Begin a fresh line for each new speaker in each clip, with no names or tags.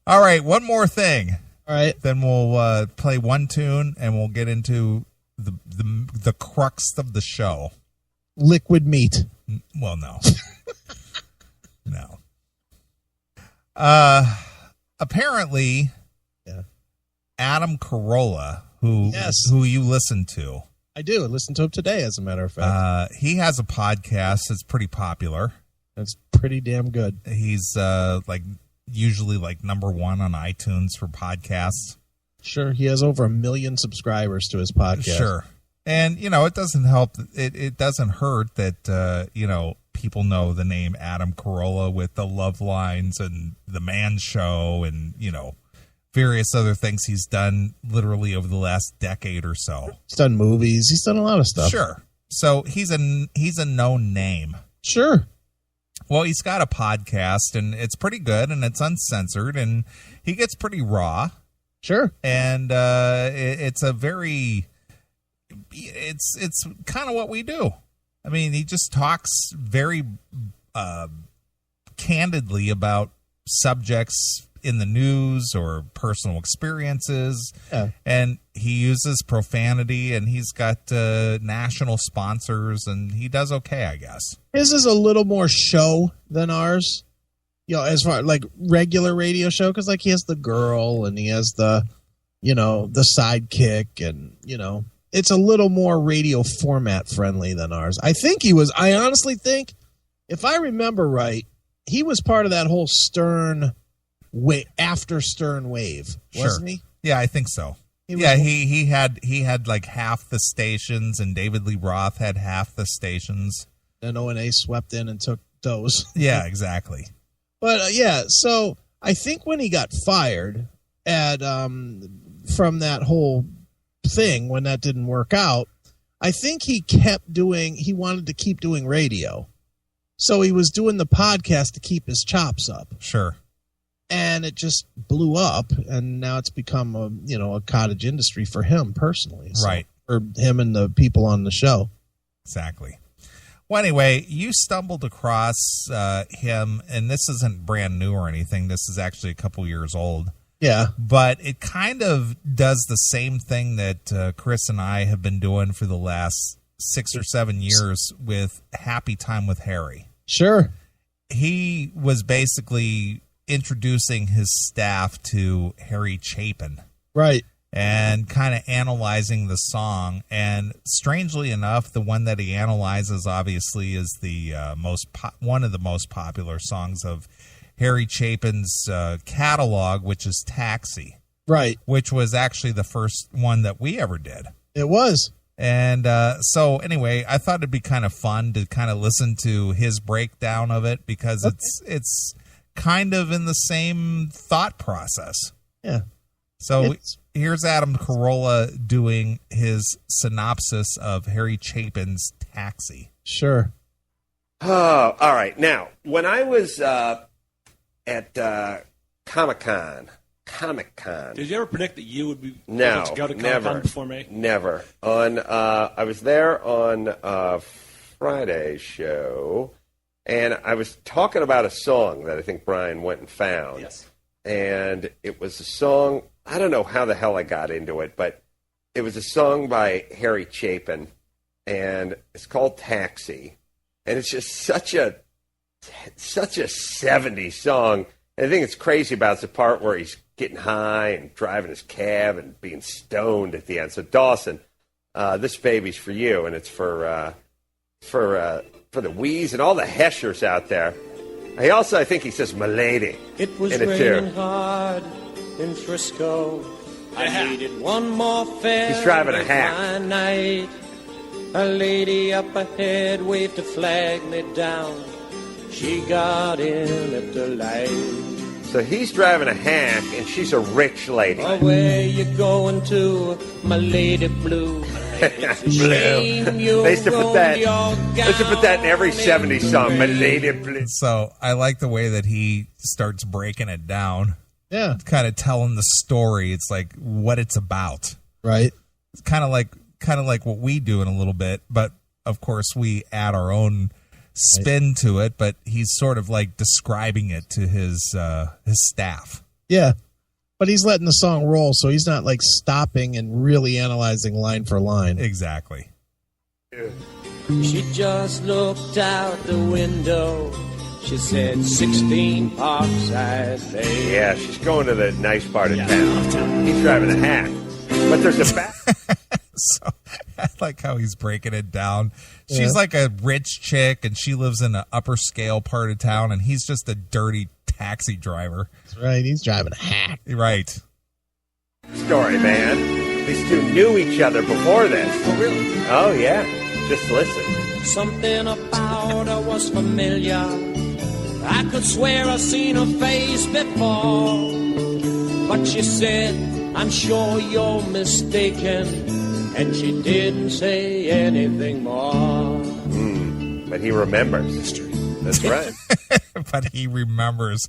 All right, one more thing.
All right.
Then we'll play one tune, and we'll get into the crux of the show.
Liquid meat.
Well, no. No. Apparently, Adam Carolla, who you listen to.
I do. I listened to him today, as a matter of fact.
He has a podcast that's pretty popular.
That's pretty damn good.
He's usually number one on iTunes for podcasts.
Sure. He has over 1 million subscribers to his podcast.
Sure. And, it doesn't help. It doesn't hurt that, people know the name Adam Carolla with the Love Lines and the Man Show and, various other things he's done literally over the last decade or so.
He's done movies. He's done a lot of stuff.
Sure. So he's a known name.
Sure.
Well, he's got a podcast, and it's pretty good, and it's uncensored, and he gets pretty raw.
Sure.
And it's kind of what we do. I mean, he just talks very candidly about subjects in the news or personal experiences.
Yeah.
And he uses profanity, and he's got national sponsors, and he does okay, I guess.
His is a little more show than ours, as far like regular radio show, because he has the girl and he has the sidekick, and it's a little more radio format friendly than ours. I honestly think, if I remember right, he was part of that whole Stern after Stern wave, wasn't he?
Yeah, I think so. He had like half the stations, and David Lee Roth had half the stations.
And O&A swept in and took those.
Yeah, exactly.
But so I think when he got fired from that whole thing, when that didn't work out, I think he wanted to keep doing radio. So he was doing the podcast to keep his chops up.
Sure.
And it just blew up, and now it's become a cottage industry for him personally. So,
right.
For him and the people on the show.
Exactly. Well, anyway, you stumbled across him, and this isn't brand new or anything. This is actually a couple years old.
Yeah.
But it kind of does the same thing that Chris and I have been doing for the last 6 or 7 years with Happy Time with Harry.
Sure.
He was basically introducing his staff to Harry Chapin.
Right.
And kind of analyzing the song. And strangely enough, the one that he analyzes obviously is the one of the most popular songs of Harry Chapin's catalog, which is Taxi.
Right.
Which was actually the first one that we ever did.
It was.
And so anyway, I thought it'd be kind of fun to kind of listen to his breakdown of it, because it's kind of in the same thought process.
Yeah.
So here's Adam Carolla doing his synopsis of Harry Chapin's Taxi.
Sure.
Oh, all right. Now, when I was at Comic-Con.
Did you ever predict that you would be
able
to go to
never,
Comic-Con before me?
Never. I was there on Friday's show, and I was talking about a song that I think Brian went and found.
Yes.
And it was a song, I don't know how the hell I got into it, but it was a song by Harry Chapin, and it's called Taxi. And it's just such a 70s song. And the thing that's crazy about it's the part where he's getting high and driving his cab and being stoned at the end. So Dawson, this baby's for you, and it's for the Wheeze and all the Heschers out there. I think he says "Milady."
It was
in it
raining
too.
hard in Frisco. I needed one more fare.
He's driving a hack.
My night. A lady up ahead waved to flag me down. She got in at the light.
So he's driving a hack, and she's a rich lady.
Oh, where you going to, my lady blue? It's a shame you
They used to put that.
rolled
They
your
used to put that in every
gown
70s song. My
in
lady blue.
So I like the way that he starts breaking it down.
Yeah.
Kind of telling the story. It's like what it's about.
Right.
It's kind of like what we do in a little bit, but of course we add our own spin to it. But he's sort of like describing it to his staff.
Yeah. But he's letting the song roll, so he's not like stopping and really analyzing line for line.
Exactly.
She just looked out the window. She said 16 Parkside Bay.
Yeah, she's going to the nice part of town. He's driving a hack. But there's a back.
So I like how he's breaking it down. She's like a rich chick, and she lives in an upper scale part of town, and he's just a dirty taxi driver.
That's right. He's driving a hack.
Right.
Story, man. These two knew each other before this.
Oh, really?
Oh, yeah. Just listen.
Something about her was familiar. I could swear I've seen her face before. But she said, I'm sure you're mistaken. And she didn't say anything more.
But he remembers. History. That's right.
But he remembers.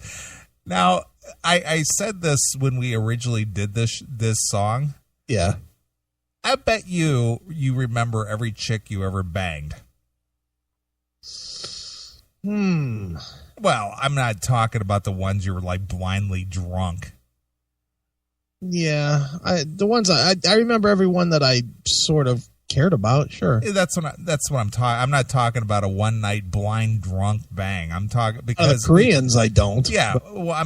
Now, I said this when we originally did this song.
Yeah.
I bet you remember every chick you ever banged. Well, I'm not talking about the ones you were like blindly drunk.
Yeah, I remember every one that I sort of cared about. Sure,
that's what I'm talking. I'm not talking about a one night blind drunk bang. I'm talking because
Koreans. I don't.
Yeah, well,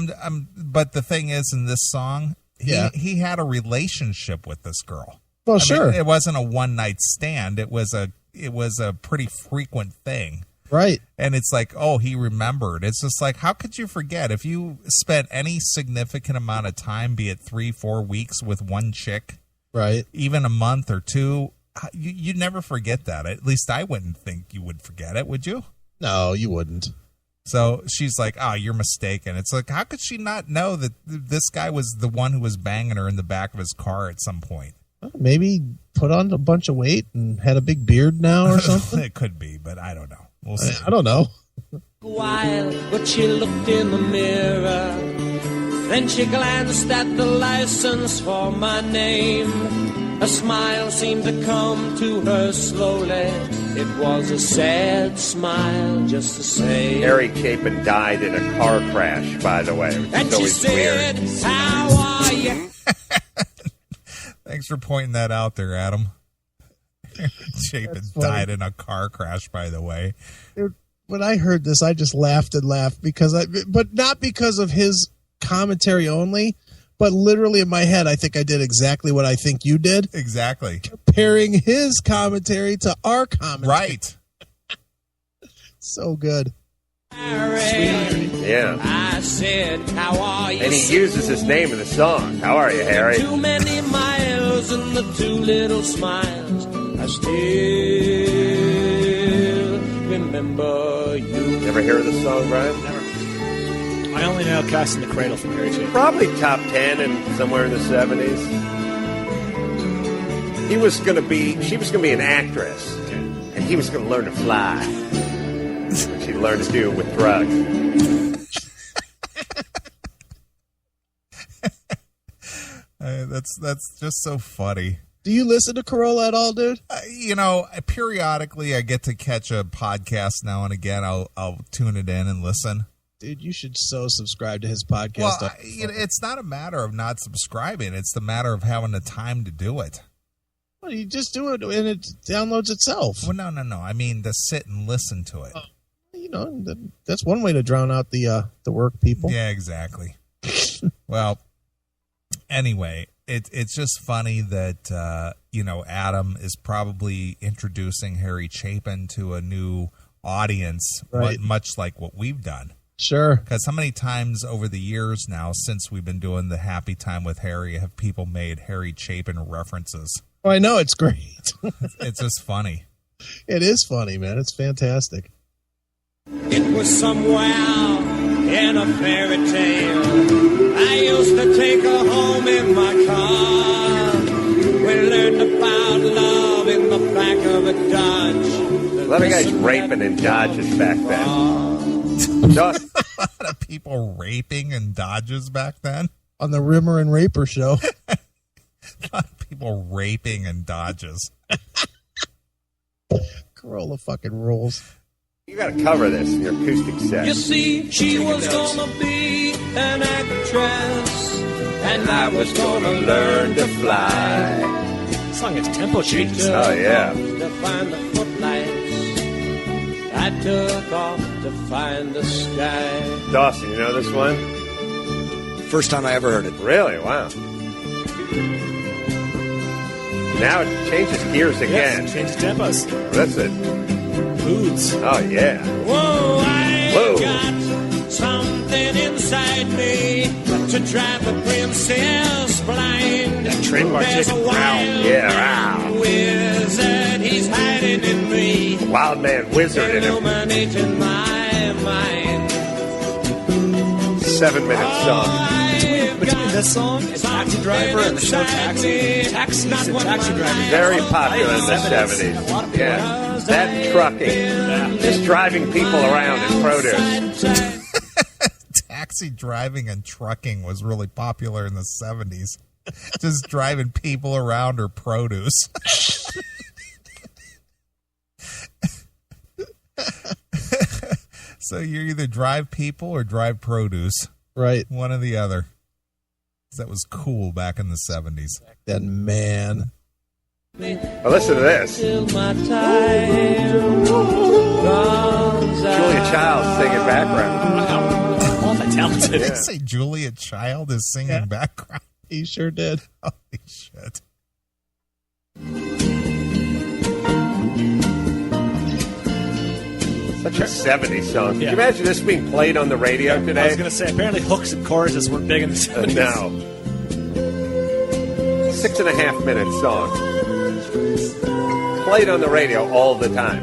But the thing is, in this song, he had a relationship with this girl.
Well, sure,
it wasn't a one night stand. It was a pretty frequent thing.
Right.
And it's like, oh, he remembered. It's just like, how could you forget? If you spent any significant amount of time, be it 3-4 weeks with one chick,
right,
even a month or two, you'd never forget that. At least I wouldn't think you would forget it, would you?
No, you wouldn't.
So she's like, oh, you're mistaken. It's like, how could she not know that this guy was the one who was banging her in the back of his car at some point?
Maybe put on a bunch of weight and had a big beard now or something.
It could be, but I don't know. We'll see.
I don't know.
While, but she looked in the mirror. Then she glanced at the license for my name. A smile seemed to come to her slowly. It was a sad smile, just the same.
Harry Chapin died in a car crash, by the way.
And she said,
weird.
How are you?
Thanks for pointing that out there, Adam. Chapin died in a car crash, by the way.
When I heard this, I just laughed and laughed but not because of his commentary only, but literally in my head, I think I did exactly what I think you did.
Exactly.
Comparing his commentary to our commentary.
Right.
So good.
Yeah.
I said, how are you?
And he uses his name in the song. How are you, Harry?
Too many miles and the two little smiles. I still remember you.
Ever hear of this song, Brian?
Never. I only know Cast in the Cradle from Harry Chapin.
Probably top 10 and somewhere in the 70s. She was going to be an actress, and he was going to learn to fly. She learned to do it with drugs.
That's just so funny.
Do you listen to Carolla at all, dude?
Periodically I get to catch a podcast now and again. I'll tune it in and listen.
Dude, you should so subscribe to his podcast.
Well, it's not a matter of not subscribing. It's the matter of having the time to do it.
Well, you just do it and it downloads itself.
Well, no. I mean, to sit and listen to it.
That's one way to drown out the work people.
Yeah, exactly. Well, anyway, it's just funny that, Adam is probably introducing Harry Chapin to a new audience,
right,
much like what we've done.
Sure.
Because how many times over the years now, since we've been doing the Happy Time with Harry, have people made Harry Chapin references?
Oh, I know. It's great.
It's just funny.
It is funny, man. It's fantastic.
It was somewhere in a fairy tale. I used to take her home in my car. We learned about love in the back of a Dodge.
A lot of guys raping in Dodges back then.
A lot of people raping in Dodges back then?
On the Rimmer and Raper show.
A lot of people raping in Dodges.
Carolla fucking rules.
You got to cover this in your acoustic set.
You see, she was gonna be an actress, and I was gonna learn to fly.
This song has tempo changes.
Oh, yeah.
To find the footlights, I took off to find the sky.
Dawson, you know this one?
First time I ever heard it.
Really? Wow. Now it changes gears again.
Yes, changes tempos.
Listen.
Moods.
Oh, yeah.
Whoa, I
Whoa.
got something inside me to drive a princess blind.
That trademark
There's a
chicken growl.
wild
Yeah,
man wizard, he's hiding in me.
Wild man wizard in him.
Illuminating my mind.
7-minute song.
Between this song and Taxi Driver and the show Taxi, Taxis and Taxi Driver.
Very popular in the 70s. Yeah. That trucking. Just driving people around in produce.
Taxi driving and trucking was really popular in the 70s. Just driving people around or produce. So you either drive people or drive produce.
Right.
One or the other. That was cool back in the 70s.
Then, man.
Well, listen to this.
Till my time runs out.
Julia Childs singing background.
Multi-talented.
Did they say Julia Child is singing background?
He sure did.
Holy shit.
Such a 70s song. Can
Yeah.
you imagine this being played on the radio
I was
today?
going to say, apparently hooks and choruses were big in the 70s.
No. 6.5-minute song. Played on the radio all the time.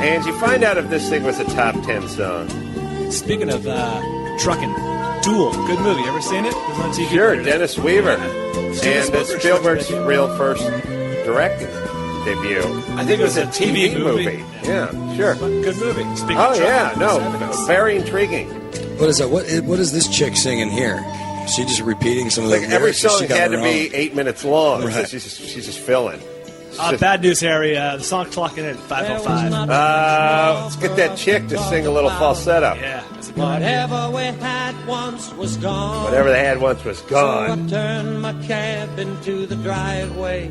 And you find out if this thing was a top 10 song.
Speaking of trucking, Duel, good movie. Ever seen it? It was on TV.
Sure, Dennis Weaver.
Steven
And Spielberg's real first directing debut.
I think it was a TV movie.
Yeah, sure.
Good movie. Speaking
Oh,
of
yeah,
trucking,
no,
70s.
very intriguing.
What is that? What is this chick singing here? She just repeating some of the
Like every
lyrics, or
song
she got
had to
her
be
own?
8 minutes long, so
Right.
she's just filling.
Bad news, Harry. The song clocking in at 5:05.
Let's get that chick to sing a little falsetto.
Yeah. That's a
Whatever we had once was gone.
Whatever they had once was
So I
gone.
turned my cab into the driveway,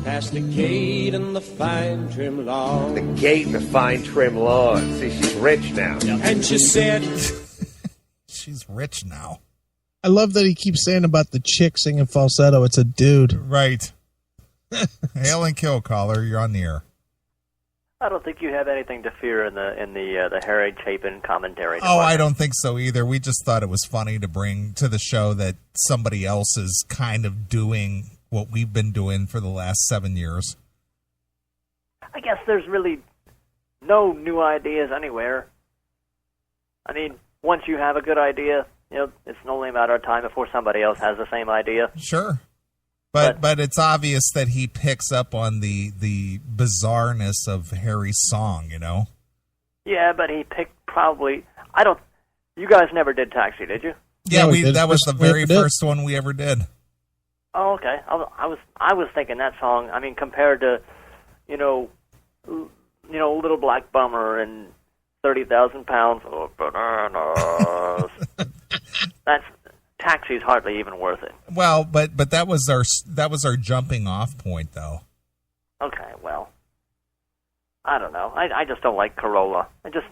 past the gate and the fine trim lawn.
The gate and the fine trim lawn. See, she's rich now.
And she said,
She's rich now.
I love that he keeps saying about the chick singing falsetto. It's a dude.
Right. Hail and kill, caller. You're on the air.
I don't think you have anything to fear in the Harry Chapin commentary.
Oh, I don't think so either. We just thought it was funny to bring to the show that somebody else is kind of doing what we've been doing for the last 7 years.
I guess there's really no new ideas anywhere. I mean, once you have a good idea, it's only a matter of time before somebody else has the same idea.
Sure. But it's obvious that he picks up on the bizarreness of Harry's song,
Yeah, but he picked probably. I don't. You guys never did Taxi, did you?
Yeah,
No, we did.
that was the
First one we
very
ever did.
first one we ever did.
Oh, okay. I was thinking that song. I mean, compared to, Little Black Bummer and 30,000 Pounds of Bananas. That's Taxi's hardly even worth it.
Well, but that was our jumping off point, though.
Okay, well, I don't know. I just don't like Carolla. I just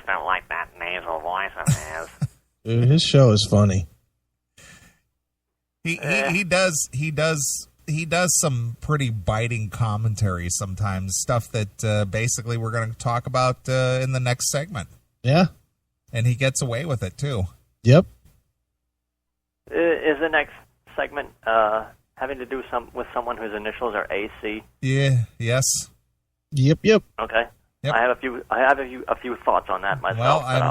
don't like that nasal voice of his.
Dude, his show is funny.
He does some pretty biting commentary sometimes, stuff that basically we're going to talk about in the next segment,
Yeah.
and he gets away with it too.
Yep.
Is the next segment having to do with someone whose initials are AC?
Yeah. Yes.
Yep.
Okay.
Yep.
I have a few thoughts on that myself.
Well,
but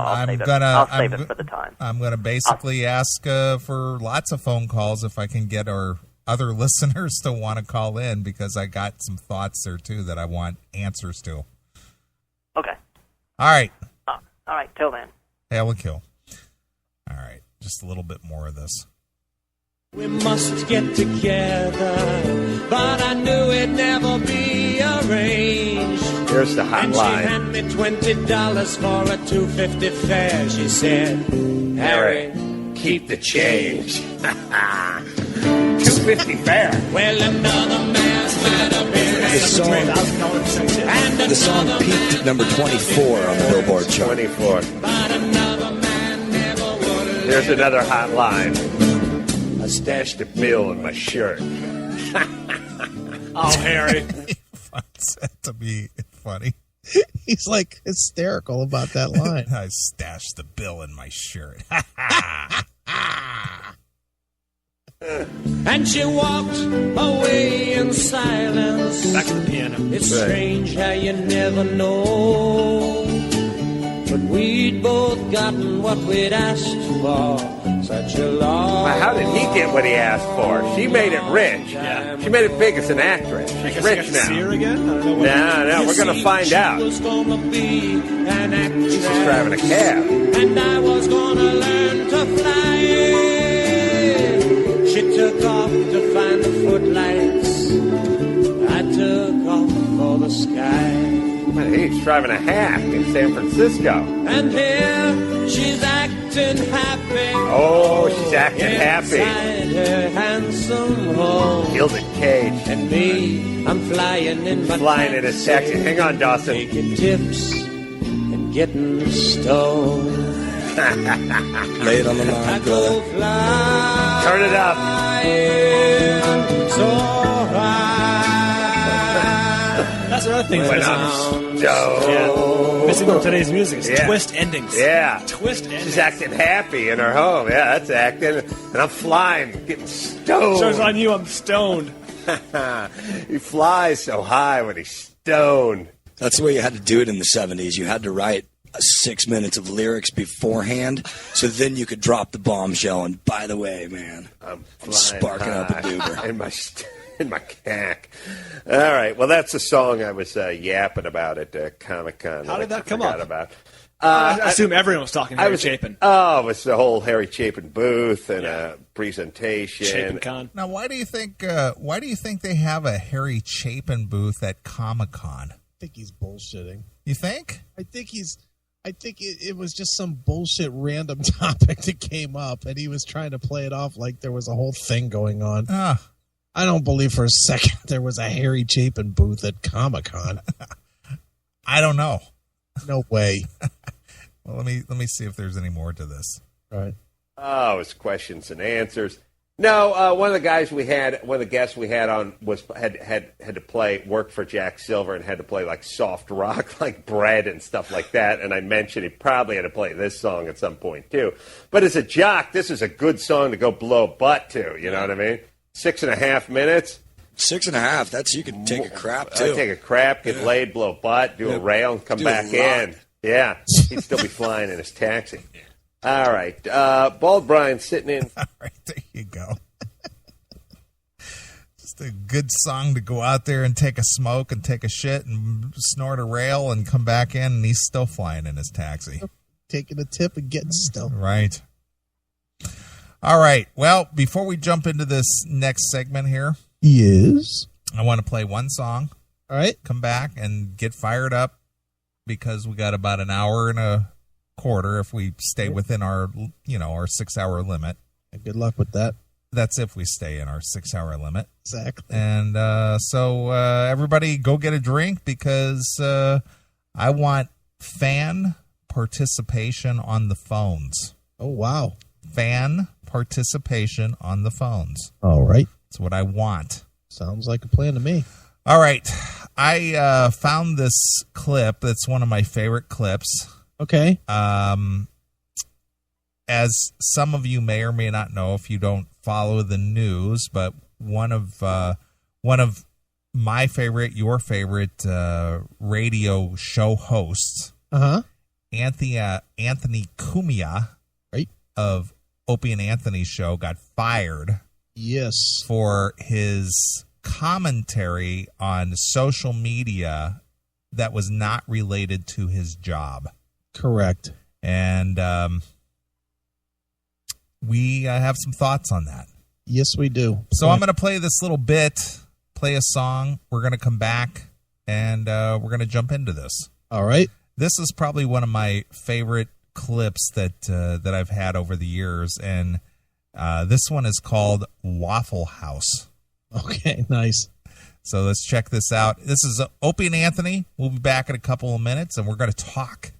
I'll save it for the time.
I'm gonna basically ask for lots of phone calls if I can get our other listeners to want to call in, because I got some thoughts there too that I want answers to.
Okay.
All right.
All right. Till then.
Hail and kill. All right. Just a little bit more of this.
We must get together, but I knew it'd never be arranged.
Here's the hot
And
line.
she handed me $20 for a $2.50 fare. She said, Harry,
keep the change. $2.50 fare.
Well, another man's might have been
The song peaked at number 24 on the Billboard chart.
24.
but another man never would have.
Here's another hot line. I stashed a bill in my shirt.
Oh, Harry.
He finds that to be funny.
He's like hysterical about that line.
I stashed the bill in my shirt.
And she walked away in silence.
Back to the piano.
It's strange how you never know. But we'd both gotten what we'd asked for. Such a long.
Well, how did he get what he asked for? She made it rich.
Yeah.
She made it big as an actress.
I
She's
guess I got
rich
to see her
now.
again? I don't know what
No, we're going to find out.
Was gonna be an actress.
She's driving a cab.
And I was gonna learn to fly. She took off to find the footlights. I took off for the sky.
Man, he's driving a hack in San Francisco.
And here she's acting happy.
Oh, she's acting happy.
Inside her handsome home.
Gilded cage.
And me, I'm flying in my
Flying in his taxi. Hang on, Dawson.
taking tips and getting stoned.
Lay it on the
I
line,
go
brother.
flying
Turn it up.
so high.
That's another thing.
When
Missing.
I'm stoned.
Yeah. Missing from today's music is
Yeah.
twist endings.
Yeah.
Twist endings.
She's acting happy in her home. Yeah, that's acting. And I'm flying, getting stoned.
Shows on you, I'm stoned.
He flies so high when he's stoned.
That's the way you had to do it in the 70s. You had to write 6 minutes of lyrics beforehand, so then you could drop the bombshell. And by the way, man,
I'm flying
sparking up a
high
goober.
in my cack. All right. Well, that's the song I was yapping about at Comic-Con.
How did that come
forgot
up?
About.
I assume everyone was talking Harry Chapin.
Oh, it was the whole Harry Chapin booth and a presentation.
Chapin Con.
Now, why do you think they have a Harry Chapin booth at Comic-Con?
I think he's bullshitting.
You think?
I think it was just some bullshit random topic that came up, and he was trying to play it off like there was a whole thing going on. I don't believe for a second there was a Harry Chapin booth at Comic-Con.
I don't know.
No way.
Well, let me see if there's any more to this.
All right.
Oh, it's questions and answers. No, one of the guests we had on had to play work for Jack Silver and had to play like soft rock, like Bread and stuff like that. And I mentioned he probably had to play this song at some point too. But as a jock, this is a good song to go blow butt to. You know what I mean? 6.5 minutes.
6.5. That's you can take a crap too.
I take a crap, get laid, blow butt, do a rail, and come
Do
back
a lot.
in. Yeah, he'd still be flying in his taxi. All right, Bald Brian sitting in.
All right, there you go. Just a good song to go out there and take a smoke and take a shit and snort a rail and come back in, and he's still flying in his taxi.
Taking a tip and getting stoned.
Right. All right. Well, before we jump into this next segment here,
Yes.
I want to play one song,
All right.
come back and get fired up because we got about an hour and a quarter if we stay within our 6 hour limit.
Good luck with that.
That's if we stay in our 6 hour limit.
Exactly.
And so everybody go get a drink because I want fan participation on the phones.
Oh, wow.
Fan participation on the phones.
All right.
That's what I want.
Sounds like a plan to me.
All right. I found this clip. That's one of my favorite clips.
Okay.
As some of you may or may not know if you don't follow the news, but one of my favorite, your favorite radio show hosts, Anthony Cumia,
right,
of Opie and Anthony's show, got fired.
Yes.
For his commentary on social media that was not related to his job.
Correct.
And we have some thoughts on that.
Yes, we do.
So I'm going to play this little bit, play a song. We're going to come back, and we're going to jump into this.
All right.
This is probably one of my favorite clips that I've had over the years, and this one is called Waffle House.
Okay, nice.
So let's check this out. This is Opie and Anthony. We'll be back in a couple of minutes, and we're going to talk